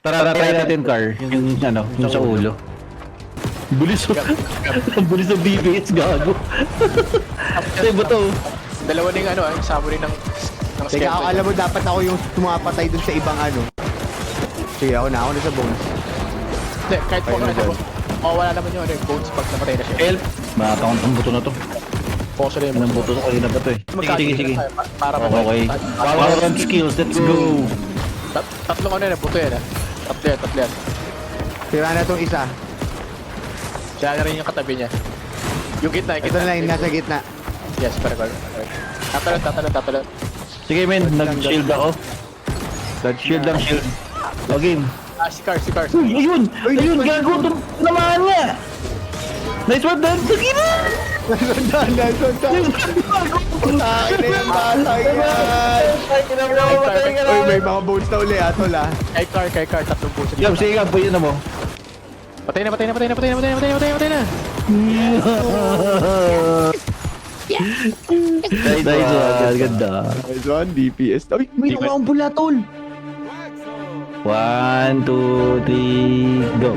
Tara, try natin, Car. Yung ano, yung sa ulo. Bulis mo. Bulis ng BBS, gago. Kasi ba to? Dalawa na yung ano, yung sabon ng Teka, skeleton. alam mo, dapat ako yung tumapatay dun sa ibang ano. Sige, ako na sa bones. Hindi, kahit po Ayun, ka na ayun. mawawala naman yung ano, yung bones pag namatay na siya. Help! Makakakount ang buto na to. Poso na yung Anong buto to? Kanina ba to eh? Sige. Para Okay. Power on skills, let's go! Tatlong ano yan, buto yan ah. Tatlo yan. Tira na tong isa. Siya na rin yung katabi niya. Yung gitna, yung Ito gitna. na yung nasa gitna. Yes, correct. Tatalon. Sige men, nag-shield ako. Shield lang, shield. O game. Ah, si Car. Uy, ayun! Ayun, gago! Namaan niya! Nice one, Dan! Sige na! Nice one. Akin na yung bata yan. Uy, may mga bones na uli, atol ah. Kay Car, tatlong buto. Gab, sige Gab, puyin na mo. Patay na. Nice one, ganda. Nice one, DPS. Uy, may nawawang bula, tol. 1, 2, 3, go.